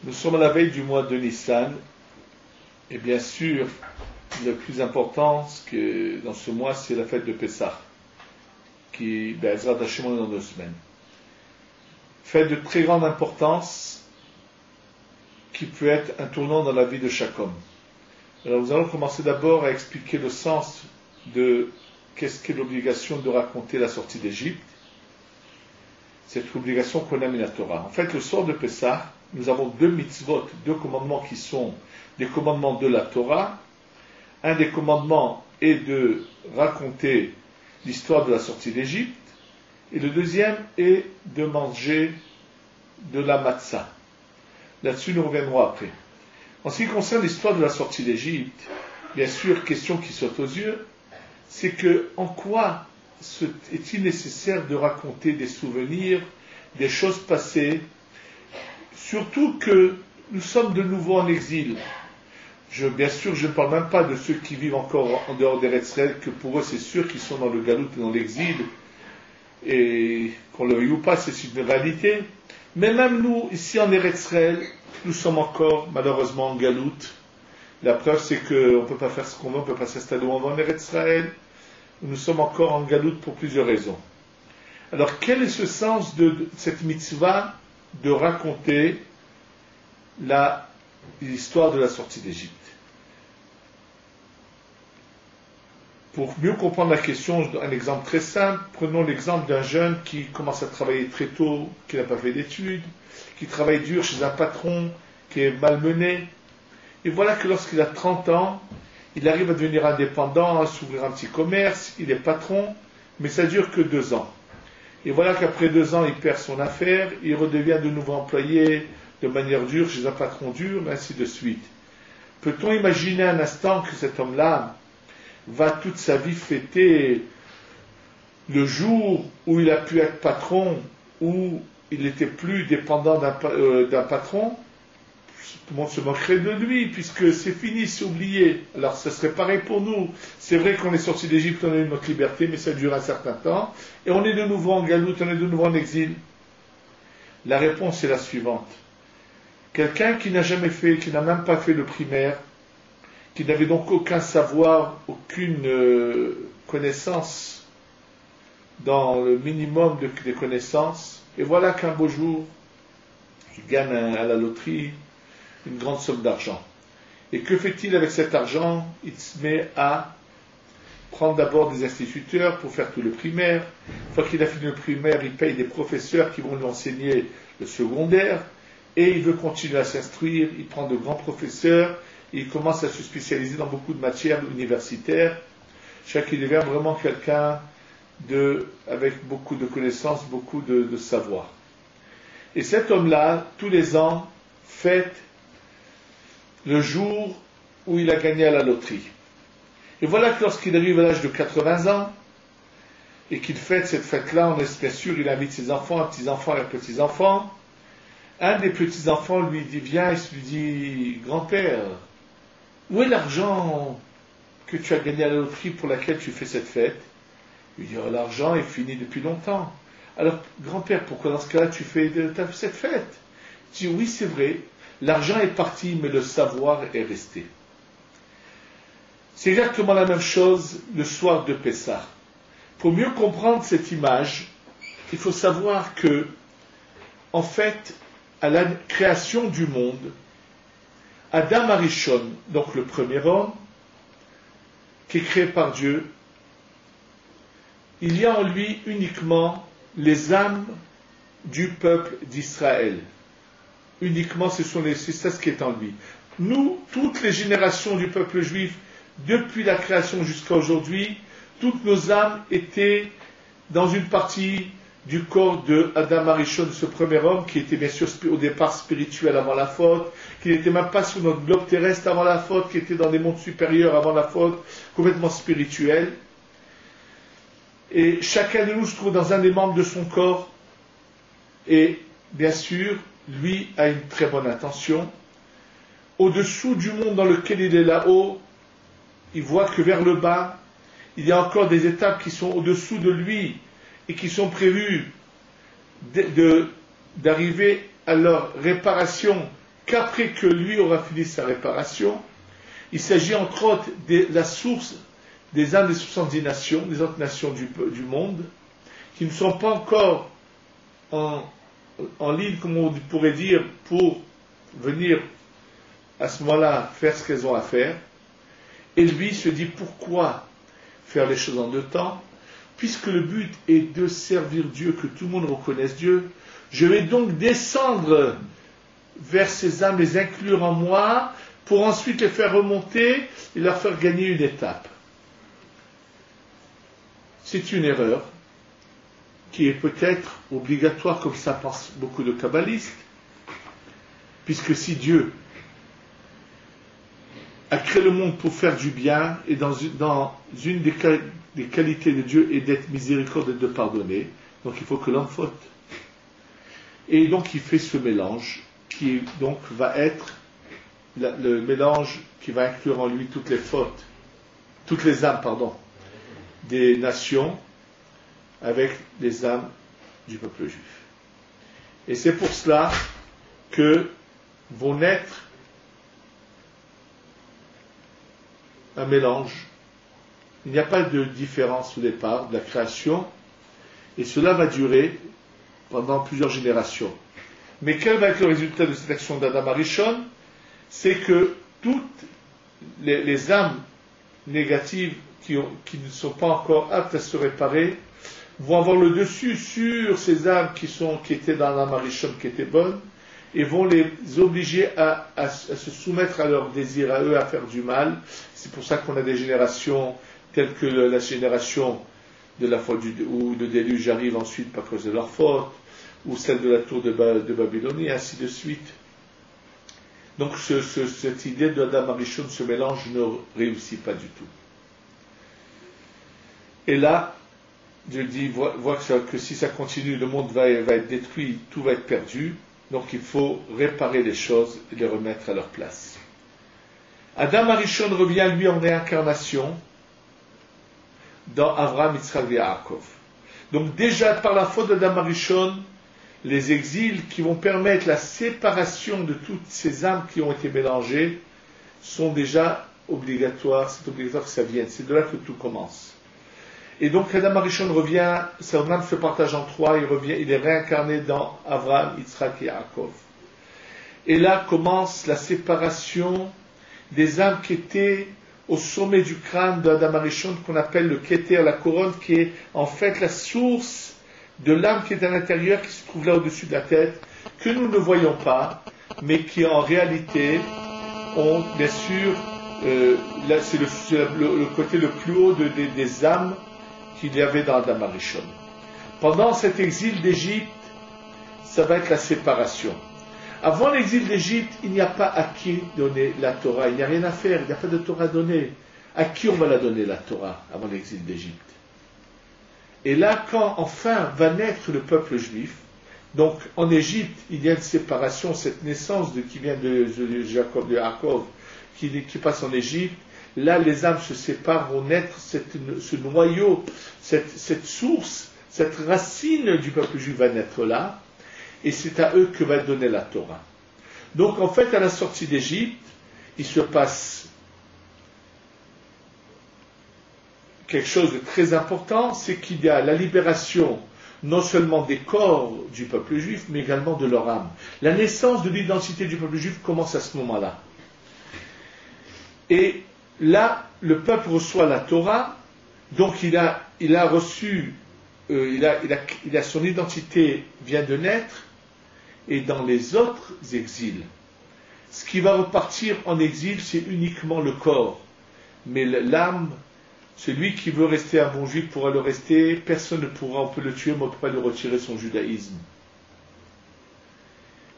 Nous sommes à la veille du mois de Nissan, et bien sûr, le plus important dans ce mois, c'est la fête de Pessah, qui, Be'ezrat Hashem, est dans 2 semaines. Fête de très grande importance, qui peut être un tournant dans la vie de chaque homme. Alors nous allons commencer d'abord à expliquer le sens de qu'est-ce qu'est l'obligation de raconter la sortie d'Égypte. C'est l'obligation qu'on a mis la Torah. En fait, le soir de Pessah, nous avons 2 mitzvot, 2 commandements qui sont des commandements de la Torah. Un des commandements est de raconter l'histoire de la sortie d'Égypte, et le deuxième est de manger de la matzah. Là-dessus, nous reviendrons après. En ce qui concerne l'histoire de la sortie d'Égypte, bien sûr, question qui saute aux yeux, c'est que en quoi est-il nécessaire de raconter des souvenirs, des choses passées, surtout que nous sommes de nouveau en exil. Bien sûr, je ne parle même pas de ceux qui vivent encore en dehors d'Eretz Israël, que pour eux c'est sûr qu'ils sont dans le galout et dans l'exil, et qu'on le veuille ou pas, c'est une réalité. Mais même nous, ici en Eretz Israël, nous sommes encore malheureusement en galout. La preuve, c'est qu'on ne peut pas faire ce qu'on veut, on ne peut pas s'installer où on va en Eretz Israël. Nous sommes encore en galout pour plusieurs raisons. Alors, quel est ce sens de cette mitzvah de raconter l'histoire de la sortie d'Égypte? Pour mieux comprendre la question, un exemple très simple, prenons l'exemple d'un jeune qui commence à travailler très tôt, qui n'a pas fait d'études, qui travaille dur chez un patron, qui est malmené. Et voilà que lorsqu'il a 30 ans, il arrive à devenir indépendant, à s'ouvrir un petit commerce, il est patron, mais ça dure que 2 ans. Et voilà qu'après 2 ans, il perd son affaire, il redevient de nouveau employé de manière dure chez un patron dur, et ainsi de suite. Peut-on imaginer un instant que cet homme-là va toute sa vie fêter le jour où il a pu être patron, où il n'était plus dépendant d'un patron? Tout le monde se moquerait de lui, puisque c'est fini, c'est oublié. Alors, ce serait pareil pour nous. C'est vrai qu'on est sorti d'Égypte, on a eu notre liberté, mais ça dure un certain temps. Et on est de nouveau en galoute, on est de nouveau en exil. La réponse est la suivante. Quelqu'un qui n'a jamais fait, qui n'a même pas fait le primaire, qui n'avait donc aucun savoir, aucune connaissance dans le minimum des connaissances, et voilà qu'un beau jour, il gagne à la loterie une grande somme d'argent. Et que fait-il avec cet argent? Il se met à prendre d'abord des instituteurs pour faire tout le primaire. Une fois qu'il a fini le primaire, il paye des professeurs qui vont lui enseigner le secondaire, et il veut continuer à s'instruire, il prend de grands professeurs, et il commence à se spécialiser dans beaucoup de matières universitaires. Chaque devient vraiment quelqu'un avec beaucoup de connaissances, beaucoup de savoir. Et cet homme-là, tous les ans, fête le jour où il a gagné à la loterie. Et voilà que lorsqu'il arrive à l'âge de 80 ans, et qu'il fête cette fête-là, on est bien sûr, il invite ses enfants, petits-enfants et petits-enfants. Un des petits-enfants lui dit, viens, il lui dit, grand-père, où est l'argent que tu as gagné à la loterie pour laquelle tu fais cette fête? Il dit, oh, l'argent est fini depuis longtemps. Alors, grand-père, pourquoi dans ce cas-là tu fais cette fête? Il dit, oui, c'est vrai, l'argent est parti, mais le savoir est resté. C'est exactement la même chose le soir de Pessah. Pour mieux comprendre cette image, il faut savoir que, en fait, à la création du monde, Adam Arishon, donc le premier homme, qui est créé par Dieu, il y a en lui uniquement les âmes du peuple d'Israël. Uniquement, c'est ça ce qui est en lui. Nous, toutes les générations du peuple juif, depuis la création jusqu'à aujourd'hui, toutes nos âmes étaient dans une partie du corps de Adam Arishon, de ce premier homme, qui était bien sûr au départ spirituel avant la faute, qui n'était même pas sur notre globe terrestre avant la faute, qui était dans des mondes supérieurs avant la faute, complètement spirituel. Et chacun de nous se trouve dans un des membres de son corps, et bien sûr, lui a une très bonne intention. Au-dessous du monde dans lequel il est là-haut, il voit que vers le bas, il y a encore des étapes qui sont au-dessous de lui et qui sont prévues d'arriver à leur réparation qu'après que lui aura fini sa réparation, il s'agit entre autres de la source des âmes des 70 nations, des autres nations du monde, qui ne sont pas encore en ligne, comme on pourrait dire, pour venir à ce moment-là faire ce qu'elles ont à faire. Et lui se dit pourquoi faire les choses en deux temps, puisque le but est de servir Dieu, que tout le monde reconnaisse Dieu. Je vais donc descendre vers ces âmes, les inclure en moi, pour ensuite les faire remonter et leur faire gagner une étape. C'est une erreur qui est peut-être obligatoire, comme ça pensent beaucoup de kabbalistes, puisque si Dieu a créé le monde pour faire du bien, et dans une des qualités de Dieu est d'être miséricordieux et de pardonner, donc il faut que l'homme faute. Et donc il fait ce mélange, qui donc va être le mélange qui va inclure en lui toutes les fautes, toutes les âmes, des nations, avec les âmes du peuple juif. Et c'est pour cela que vont naître un mélange. Il n'y a pas de différence au départ de la création, et cela va durer pendant plusieurs générations. Mais quel va être le résultat de cette action d'Adam Arishon? C'est que toutes les âmes négatives qui ne sont pas encore aptes à se réparer vont avoir le dessus sur ces âmes qui étaient dans l'âme Arishon, qui étaient bonnes, et vont les obliger à se soumettre à leurs désirs, à eux, à faire du mal. C'est pour ça qu'on a des générations telles que la génération de la faute où le déluge arrive ensuite par cause de leur faute, ou celle de la tour de Babylonie, et ainsi de suite. Donc cette idée d'Adam Arishon, ce mélange, ne réussit pas du tout. Et là, Dieu dit, voit que si ça continue, le monde va être détruit, tout va être perdu. Donc il faut réparer les choses et les remettre à leur place. Adam Arishon revient lui en réincarnation dans Avraham, Yitzhak et Yaakov. Donc déjà par la faute d'Adam Arishon, les exils qui vont permettre la séparation de toutes ces âmes qui ont été mélangées sont déjà obligatoires. C'est obligatoire que ça vienne. C'est de là que tout commence. Et donc Adam Arishon revient, son âme se partage en trois, il est réincarné dans Avraham, Yitzhak et Yaakov. Et là commence la séparation des âmes qui étaient au sommet du crâne d'Adam Arishon, qu'on appelle le Keter, la couronne, qui est en fait la source de l'âme qui est à l'intérieur, qui se trouve là au-dessus de la tête, que nous ne voyons pas, mais qui en réalité ont bien sûr, là c'est le côté le plus haut des âmes qu'il y avait dans Adam Arishon. Pendant cet exil d'Égypte, ça va être la séparation. Avant l'exil d'Égypte, il n'y a pas à qui donner la Torah, il n'y a rien à faire, il n'y a pas de Torah à donner. À qui on va la donner la Torah avant l'exil d'Égypte? Et là, quand enfin va naître le peuple juif, donc en Égypte, il y a une séparation, cette naissance qui vient de Yaakov, qui passe en Égypte. Là, les âmes se séparent, vont naître ce noyau, cette source, cette racine du peuple juif va naître là, et c'est à eux que va donner la Torah. Donc, en fait, à la sortie d'Égypte, il se passe quelque chose de très important, c'est qu'il y a la libération non seulement des corps du peuple juif, mais également de leur âme. La naissance de l'identité du peuple juif commence à ce moment-là. Et là, le peuple reçoit la Torah, donc il a reçu, il a son identité vient de naître, et dans les autres exils, ce qui va repartir en exil, c'est uniquement le corps, mais l'âme, celui qui veut rester un bon juif pourra le rester, personne ne pourra, on peut le tuer, mais on ne peut pas lui retirer son judaïsme.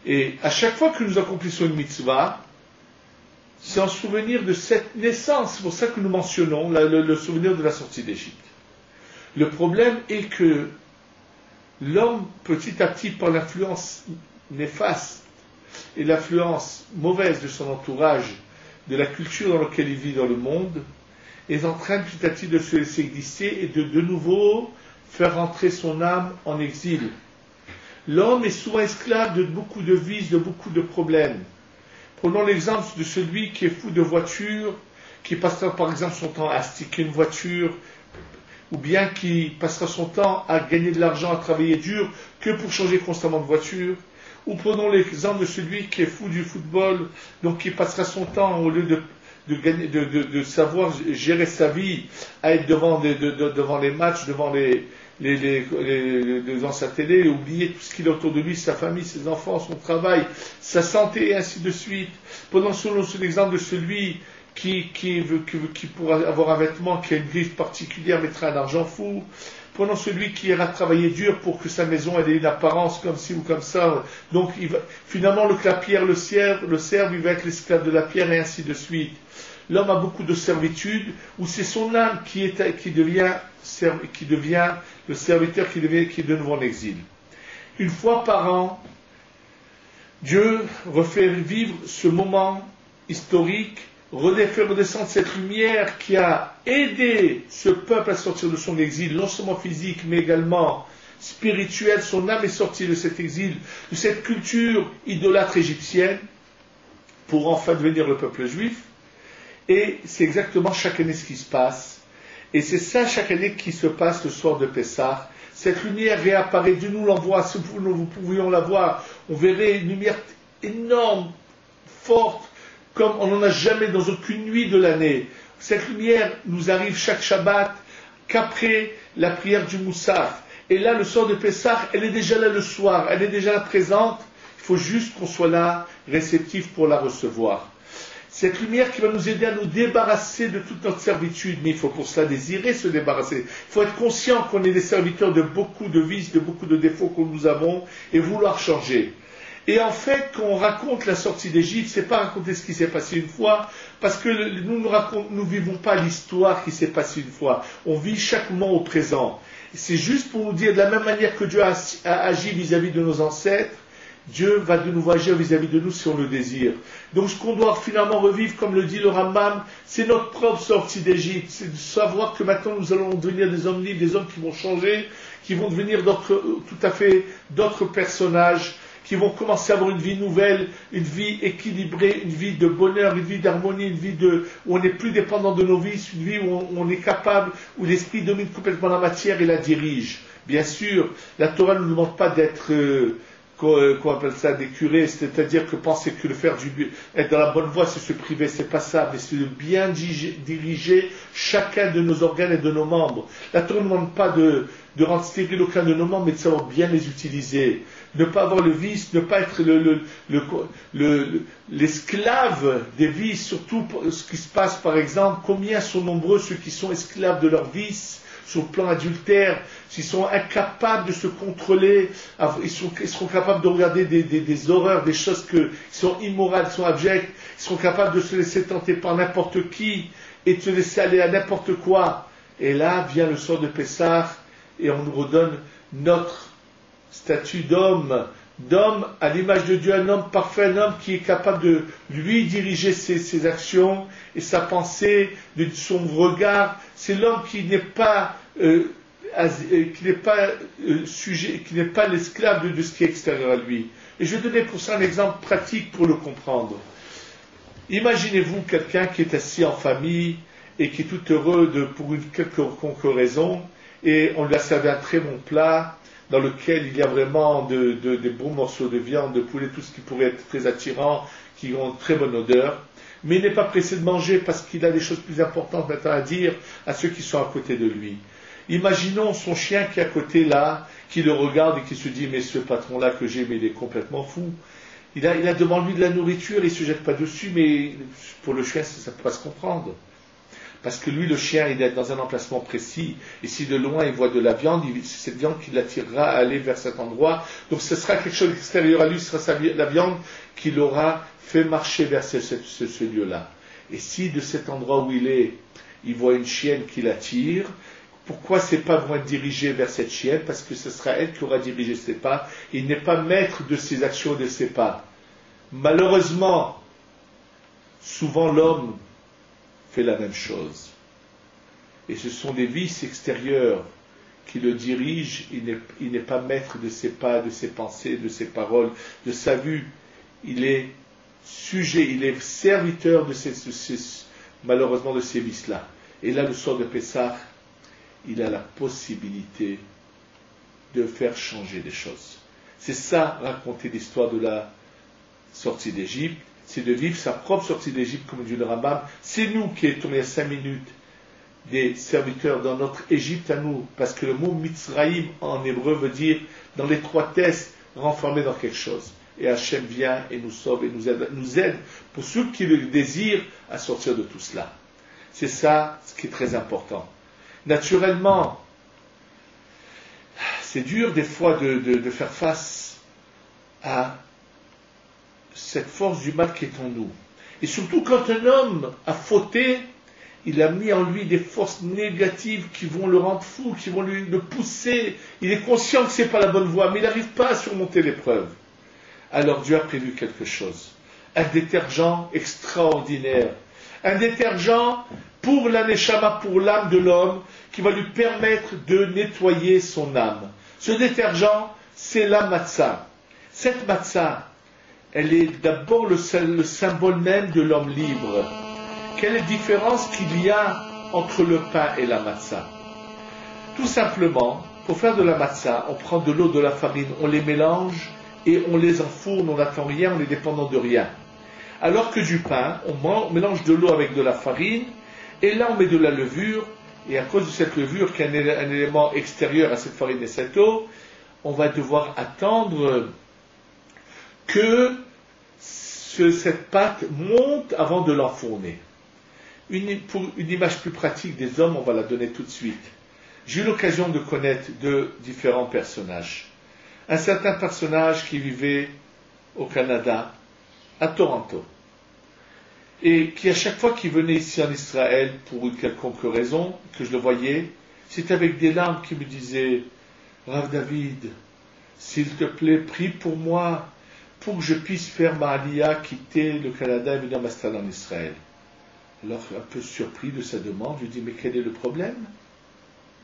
Et à chaque fois que nous accomplissons une mitzvah, c'est en souvenir de cette naissance, c'est pour ça que nous mentionnons le souvenir de la sortie d'Égypte. Le problème est que l'homme, petit à petit, par l'influence néfaste et l'influence mauvaise de son entourage, de la culture dans laquelle il vit dans le monde, est en train petit à petit de se laisser glisser et de nouveau faire rentrer son âme en exil. L'homme est souvent esclave de beaucoup de vices, de beaucoup de problèmes. Prenons l'exemple de celui qui est fou de voiture, qui passera par exemple son temps à sticker une voiture, ou bien qui passera son temps à gagner de l'argent, à travailler dur, que pour changer constamment de voiture. Ou prenons l'exemple de celui qui est fou du football, donc qui passera son temps, au lieu de savoir gérer sa vie, à être devant les matchs, devant sa télé, oublier tout ce qu'il a autour de lui, sa famille, ses enfants, son travail, sa santé, et ainsi de suite. Prenons l'exemple de celui qui pourra avoir un vêtement qui a une griffe particulière, mettra un argent fou. Prenons celui qui ira travailler dur pour que sa maison ait une apparence comme ci ou comme ça. Donc finalement, la pierre le serve, il va être l'esclave de la pierre, et ainsi de suite. L'homme a beaucoup de servitude, où c'est son âme qui devient le serviteur qui est de nouveau en exil. Une fois par an, Dieu refait vivre ce moment historique, fait redescendre cette lumière qui a aidé ce peuple à sortir de son exil, non seulement physique, mais également spirituel. Son âme est sortie de cet exil, de cette culture idolâtre égyptienne, pour enfin devenir le peuple juif. Et c'est exactement chaque année ce qui se passe. Et c'est ça chaque année qui se passe le soir de Pessah. Cette lumière réapparaît, Dieu nous l'envoie, si nous pouvions la voir, on verrait une lumière énorme, forte, comme on n'en a jamais dans aucune nuit de l'année. Cette lumière nous arrive chaque Shabbat, qu'après la prière du Moussaf. Et là, le soir de Pessah, elle est déjà là le soir, elle est déjà là présente. Il faut juste qu'on soit là, réceptif pour la recevoir. Cette lumière qui va nous aider à nous débarrasser de toute notre servitude, mais il faut pour cela désirer se débarrasser. Il faut être conscient qu'on est des serviteurs de beaucoup de vices, de beaucoup de défauts que nous avons, et vouloir changer. Et en fait, quand on raconte la sortie d'Égypte, c'est pas raconter ce qui s'est passé une fois, parce que nous vivons pas l'histoire qui s'est passée une fois. On vit chaque moment au présent. C'est juste pour nous dire, de la même manière que Dieu a agi vis-à-vis de nos ancêtres, Dieu va de nouveau agir vis-à-vis de nous si on le désire. Donc ce qu'on doit finalement revivre, comme le dit le Rambam, c'est notre propre sortie d'Égypte. C'est de savoir que maintenant nous allons devenir des hommes libres, des hommes qui vont changer, qui vont devenir tout à fait d'autres personnages, qui vont commencer à avoir une vie nouvelle, une vie équilibrée, une vie de bonheur, une vie d'harmonie, une vie où on n'est plus dépendant de nos vices, une vie où on est capable, où l'esprit domine complètement la matière et la dirige. Bien sûr, la Torah ne nous demande pas d'être qu'on appelle ça des curés, c'est-à-dire que penser que être dans la bonne voie, c'est se priver, c'est pas ça, mais c'est de bien diriger chacun de nos organes et de nos membres. La Torah ne demande pas de rendre stérile aucun de nos membres, mais de savoir bien les utiliser. Ne pas avoir le vice, ne pas être l'esclave des vices, surtout pour ce qui se passe par exemple, combien sont nombreux ceux qui sont esclaves de leurs vices, sur le plan adultère, s'ils sont incapables de se contrôler, ils seront capables de regarder des horreurs, des choses qui sont immorales, qui sont abjectes, ils seront capables de se laisser tenter par n'importe qui et de se laisser aller à n'importe quoi. Et là vient le soir de Pessah et on nous redonne notre statut d'homme à l'image de Dieu, un homme parfait, un homme qui est capable de lui diriger ses actions et sa pensée, de son regard. C'est l'homme qui n'est pas sujet, qui n'est pas l'esclave de ce qui est extérieur à lui. Et je vais donner pour ça un exemple pratique pour le comprendre. Imaginez-vous quelqu'un qui est assis en famille et qui est tout heureux pour une quelconque raison, et on lui a servi un très bon plat, dans lequel il y a vraiment des bons morceaux de viande, de poulet, tout ce qui pourrait être très attirant, qui ont une très bonne odeur. Mais il n'est pas pressé de manger parce qu'il a des choses plus importantes maintenant à dire à ceux qui sont à côté de lui. Imaginons son chien qui est à côté là, qui le regarde et qui se dit « Mais ce patron-là que j'ai, mais il est complètement fou. Il a devant lui de la nourriture, il ne se jette pas dessus, mais pour le chien, ça ne peut pas se comprendre. » Parce que lui, le chien, il est dans un emplacement précis. Et si de loin, il voit de la viande, c'est cette viande qui l'attirera à aller vers cet endroit. Donc ce sera quelque chose d'extérieur à lui, ce sera la viande qui l'aura fait marcher vers ce lieu-là. Et si de cet endroit où il voit une chienne qui l'attire, pourquoi ses pas vont être dirigés vers cette chienne? Parce que ce sera elle qui aura dirigé ses pas. Il n'est pas maître de ses actions et de ses pas. Malheureusement, souvent l'homme fait la même chose. Et ce sont des vices extérieurs qui le dirigent. Il n'est pas maître de ses pas, de ses pensées, de ses paroles, de sa vue. Il est sujet, il est serviteur malheureusement de ces vices-là. Et là, le soir de Pessah, il a la possibilité de faire changer les choses. C'est ça, raconter l'histoire de la sortie d'Égypte, c'est de vivre sa propre sortie d'Égypte, comme dit le Rambam. C'est nous qui étions il y a 5 minutes des serviteurs dans notre Égypte à nous, parce que le mot Mitzraïm en hébreu veut dire dans l'étroitesse, renfermé dans quelque chose. Et Hachem vient et nous sauve et nous aide pour ceux qui le désirent à sortir de tout cela. C'est ça ce qui est très important. Naturellement, c'est dur des fois de faire face à cette force du mal qui est en nous. Et surtout quand un homme a fauté, il a mis en lui des forces négatives qui vont le rendre fou, qui vont le pousser. Il est conscient que ce n'est pas la bonne voie, mais il n'arrive pas à surmonter l'épreuve. Alors Dieu a prévu quelque chose. Un détergent extraordinaire. Un détergent pour la neshama, pour l'âme de l'homme, qui va lui permettre de nettoyer son âme. Ce détergent, c'est la matzah. Cette matzah, elle est d'abord le symbole même de l'homme libre. Quelle est la différence qu'il y a entre le pain et la matzah? Tout simplement, pour faire de la matzah, on prend de l'eau, de la farine, on les mélange et on les enfourne, on n'attend rien, on est dépendant de rien. Alors que du pain, on mélange de l'eau avec de la farine, et là on met de la levure, et à cause de cette levure, qui est un élément extérieur à cette farine et cette eau, on va devoir attendre que cette pâte monte avant de l'enfourner. Pour une image plus pratique des hommes, on va la donner tout de suite. J'ai eu l'occasion de connaître deux différents personnages. Un certain personnage qui vivait au Canada, à Toronto, et qui à chaque fois qu'il venait ici en Israël pour une quelconque raison, que je le voyais, c'est avec des larmes qu'il me disait « Rav David, s'il te plaît, prie pour moi, pour que je puisse faire ma aliyah, quitter le Canada et venir m'installer en Israël. » Alors, un peu surpris de sa demande, je lui dis « Mais quel est le problème?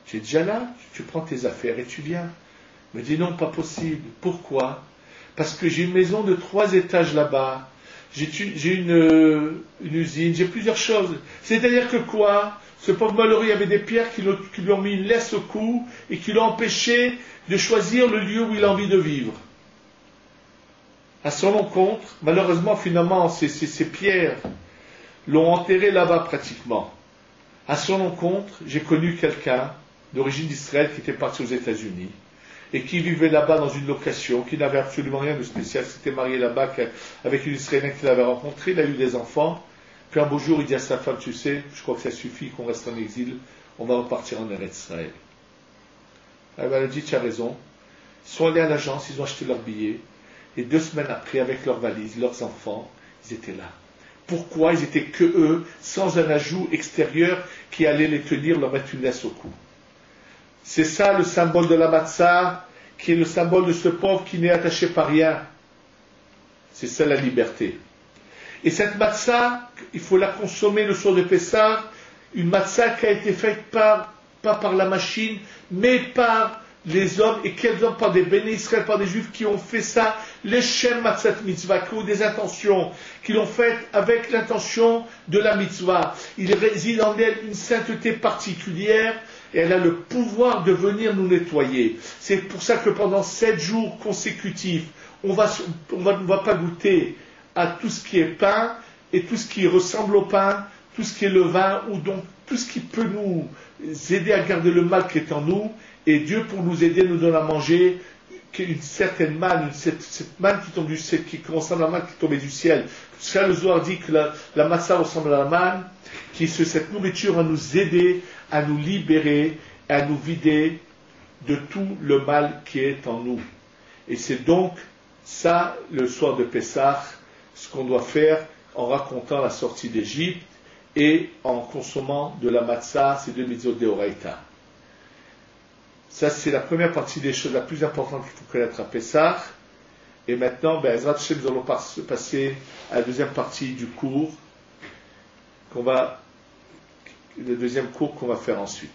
Tu es déjà là, tu prends tes affaires et tu viens. » Il me dit « Non, pas possible. Pourquoi? Parce que j'ai une maison de 3 étages là-bas. J'ai une usine, j'ai plusieurs choses. C'est-à-dire que quoi? Ce pauvre malheureux, il y avait des pierres qui lui ont mis une laisse au cou et qui l'ont empêché de choisir le lieu où il a envie de vivre. » À son encontre, malheureusement, finalement, ces pierres l'ont enterré là-bas pratiquement. À son encontre, j'ai connu quelqu'un d'origine d'Israël qui était parti aux États-Unis et qui vivait là-bas dans une location, qui n'avait absolument rien de spécial, s'était marié là-bas avec une Israélienne qu'il avait rencontrée, il a eu des enfants, puis un beau jour il dit à sa femme, tu sais, je crois que ça suffit qu'on reste en exil, on va repartir en Eretz Israël. Elle a dit, tu as raison, ils sont allés à l'agence, ils ont acheté leurs billets, et 2 semaines après, avec leurs valises, leurs enfants, ils étaient là. Pourquoi? Ils étaient que eux, sans un ajout extérieur qui allait les tenir, leur mettre une laisse au cou. C'est ça le symbole de la matzah, qui est le symbole de ce pauvre qui n'est attaché par rien. C'est ça la liberté. Et cette matzah, il faut la consommer le soir de Pessah, une matzah qui a été faite pas par la machine, mais par les hommes, et quels hommes? Par des bénis Israël, par des juifs qui ont fait ça, les Shem Matzat Mitzvah, qui ont des intentions, qui l'ont fait avec l'intention de la mitzvah. Il réside en elle une sainteté particulière, et elle a le pouvoir de venir nous nettoyer. C'est pour ça que pendant 7 jours consécutifs, on ne va pas goûter à tout ce qui est pain, et tout ce qui ressemble au pain, tout ce qui est levain, ou donc tout ce qui peut nous aider à garder le mal qui est en nous, et Dieu, pour nous aider, nous donne à manger une certaine manne, cette manne qui tombe du ciel, qui ressemble à la manne qui tombait du ciel. Ça, le Zohar dit que la matzah ressemble à la manne, cette nourriture va nous aider à nous libérer, à nous vider de tout le mal qui est en nous. Et c'est donc ça, le soir de Pessah, ce qu'on doit faire en racontant la sortie d'Égypte et en consommant de la matzah, ces 2 mitzvot d'Oraita. Ça, c'est la première partie des choses la plus importante qu'il faut connaître à Pessah. Et maintenant, Ezrat Hashem, nous allons passer à la deuxième partie du cours, le deuxième cours qu'on va faire ensuite.